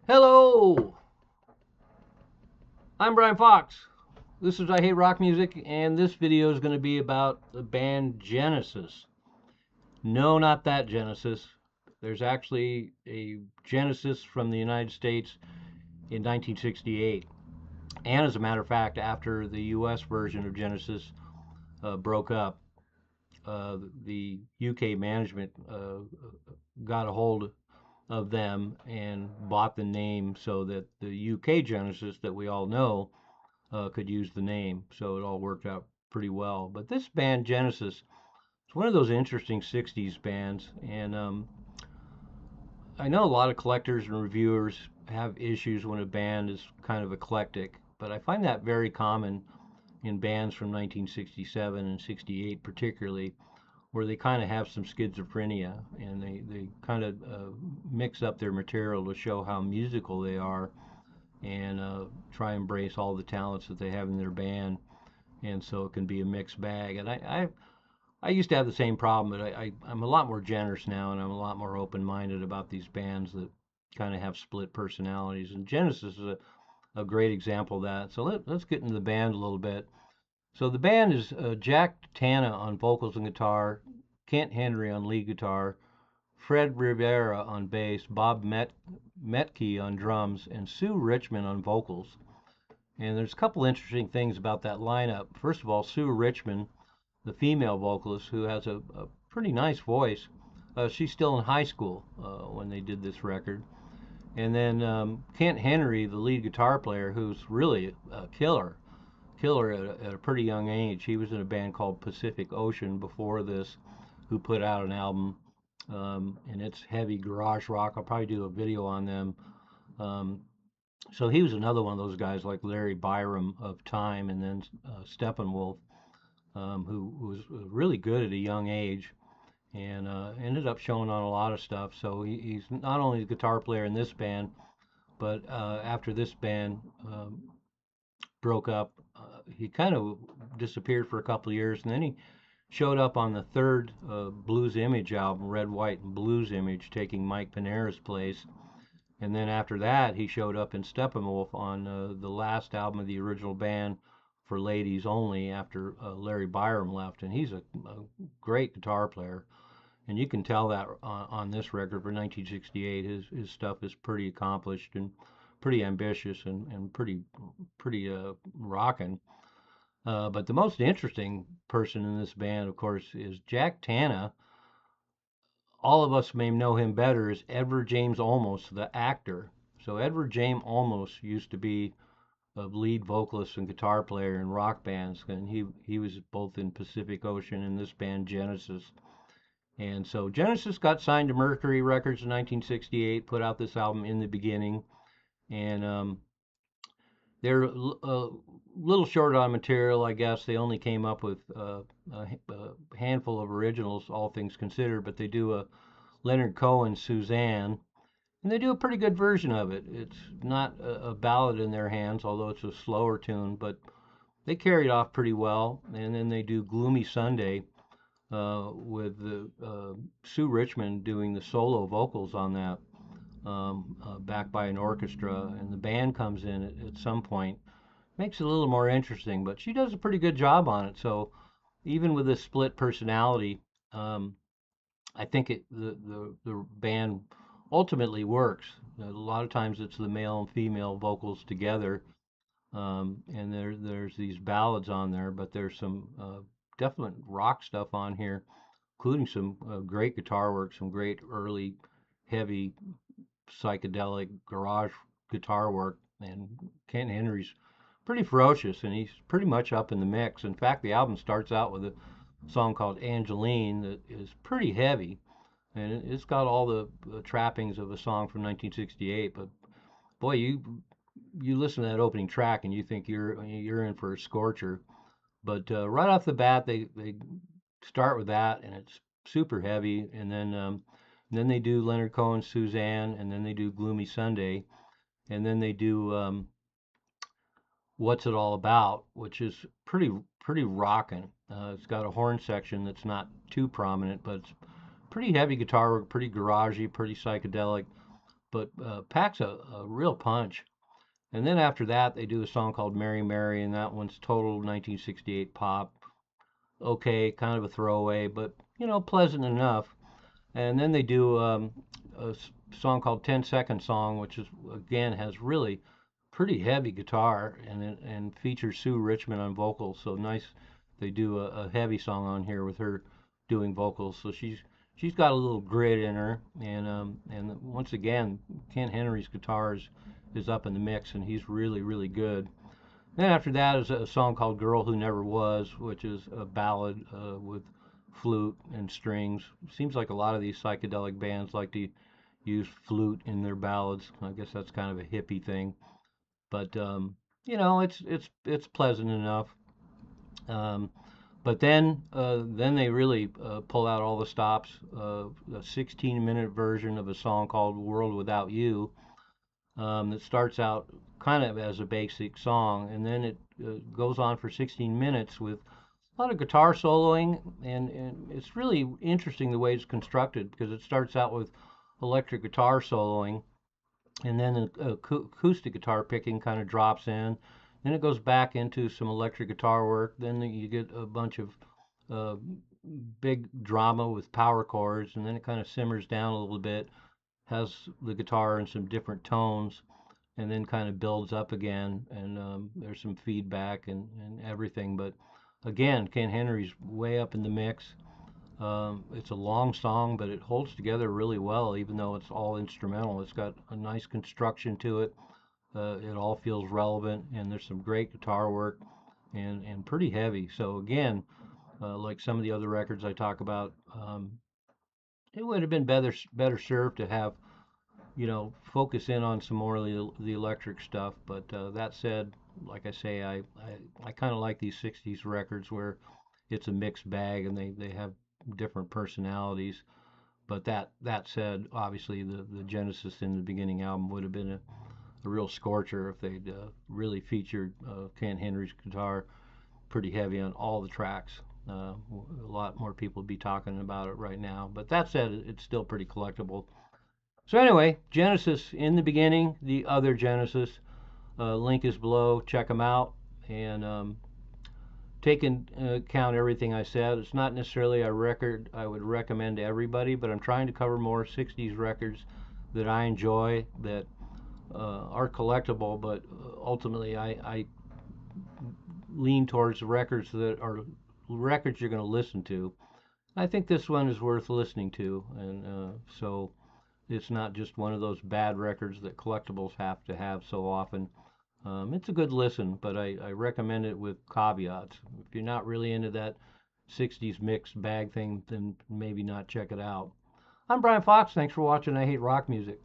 Hello, I'm Brian Fox. This is I Hate Rock Music, and this video is going to be about the band Genesis. No, not that Genesis. There's actually a Genesis from the United States in 1968. And as a matter of fact, after the US version of Genesis broke up, the UK management got a hold of them and bought the name so that the UK Genesis that we all know could use the name. So it all worked out pretty well. But this band, Genesis, is one of those interesting 60s bands. And I know a lot of collectors and reviewers have issues when a band is kind of eclectic, but I find that very common in bands from 1967 and 68 particularly, where they kind of have some schizophrenia and they kind of mix up their material to show how musical they are and try and embrace all the talents that they have in their band. And so it can be a mixed bag. And I used to have the same problem, but I'm a lot more generous now and I'm a lot more open minded about these bands that kind of have split personalities. And Genesis is a great example of that. So let's get into the band a little bit. So the band is Jack Tana on vocals and guitar, Kent Henry on lead guitar, Fred Rivera on bass, Bob Metke on drums, and Sue Richmond on vocals. And there's a couple interesting things about that lineup. First of all, Sue Richmond, the female vocalist, who has a pretty nice voice, she's still in high school when they did this record. And then Kent Henry, the lead guitar player, who's really a killer at a pretty young age. He was in a band called Pacific Ocean before this, who put out an album, and it's heavy garage rock. I'll probably do a video on them. So he was another one of those guys like Larry Byram of Time, and then Steppenwolf, who was really good at a young age and ended up showing on a lot of stuff. So he's not only the guitar player in this band, but after this band broke up, he kind of disappeared for a couple of years, and then he showed up on the third Blues Image album, Red, White, and Blues Image, taking Mike Panera's place. And then after that, he showed up in Steppenwolf on the last album of the original band for Ladies Only after Larry Byram left. And he's a great guitar player. And you can tell that on this record for 1968, his stuff is pretty accomplished and pretty ambitious and pretty rocking. But the most interesting person in this band, of course, is Jack Tana. All of us may know him better as Edward James Olmos, the actor. So Edward James Olmos used to be a lead vocalist and guitar player in rock bands, and he was both in Pacific Ocean and this band Genesis. And so Genesis got signed to Mercury Records in 1968, put out this album In the Beginning, and they're a little short on material, I guess. They only came up with a handful of originals, all things considered, but they do a Leonard Cohen Suzanne, and they do a pretty good version of it. It's not a ballad in their hands, although it's a slower tune, but they carry it off pretty well. And then they do Gloomy Sunday with Sue Richmond doing the solo vocals on that, backed by an orchestra, and the band comes in at some point. Makes it a little more interesting, but she does a pretty good job on it. So even with this split personality, I think the band ultimately works. A lot of times it's the male and female vocals together, and there's these ballads on there, but there's some definite rock stuff on here, including some great guitar work, some great early heavy psychedelic garage guitar work, and Kent Henry's pretty ferocious, and he's pretty much up in the mix. In fact, the album starts out with a song called Angeline that is pretty heavy, and it's got all the trappings of a song from 1968. But boy, you listen to that opening track and you think you're in for a scorcher. But right off the bat, they start with that, and it's super heavy, and then they do Leonard Cohen's Suzanne, and then they do Gloomy Sunday, and then they do What's It All About, which is pretty rocking. It's got a horn section that's not too prominent, but it's pretty heavy guitar work, pretty garagey, pretty psychedelic. but packs a real punch. And then after that, they do a song called Mary Mary, and that one's total 1968 pop. Okay, kind of a throwaway, but pleasant enough. And then they do a song called 10 Second Song, which is again has really pretty heavy guitar and features Sue Richmond on vocals. So nice, they do a heavy song on here with her doing vocals. So she's got a little grit in her, and once again, Ken Henry's guitars is up in the mix, and he's really good. Then after that is a song called Girl Who Never Was, which is a ballad with flute and strings. Seems like a lot of these psychedelic bands like to use flute in their ballads. I guess that's kind of a hippie thing, but it's pleasant enough. Um, but then they really pull out all the stops. A 16-minute version of a song called "World Without You" that starts out kind of as a basic song, and then it goes on for 16 minutes with a lot of guitar soloing, and it's really interesting the way it's constructed because it starts out with electric guitar soloing, and then acoustic guitar picking kind of drops in. Then it goes back into some electric guitar work. Then you get a bunch of uh, big drama with power chords, and then it kind of simmers down a little bit, has the guitar in some different tones, and then kind of builds up again. And there's some feedback and everything. But again, Ken Henry's way up in the mix. It's a long song, but it holds together really well, even though it's all instrumental. It's got a nice construction to it. It all feels relevant, and there's some great guitar work and pretty heavy. So again, like some of the other records I talk about, it would have been better served to have focus in on some more of the electric stuff. But that said, like I say, I kind of like these '60s records where it's a mixed bag and they have different personalities. But that said, obviously the Genesis in the beginning album would have been a real scorcher if they'd really featured Ken Henry's guitar pretty heavy on all the tracks. A lot more people would be talking about it right now. But that said, it's still pretty collectible. So anyway, Genesis in the beginning, the other Genesis. Link is below. Check them out and take into account everything I said. It's not necessarily a record I would recommend to everybody, but I'm trying to cover more '60s records that I enjoy that are collectible, but ultimately I lean towards records that are records you're going to listen to. I think this one is worth listening to, and so it's not just one of those bad records that collectibles have to have so often. It's a good listen, but I recommend it with caveats. If you're not really into that '60s mixed bag thing, then maybe not check it out. I'm Brian Fox. Thanks for watching I Hate Rock Music.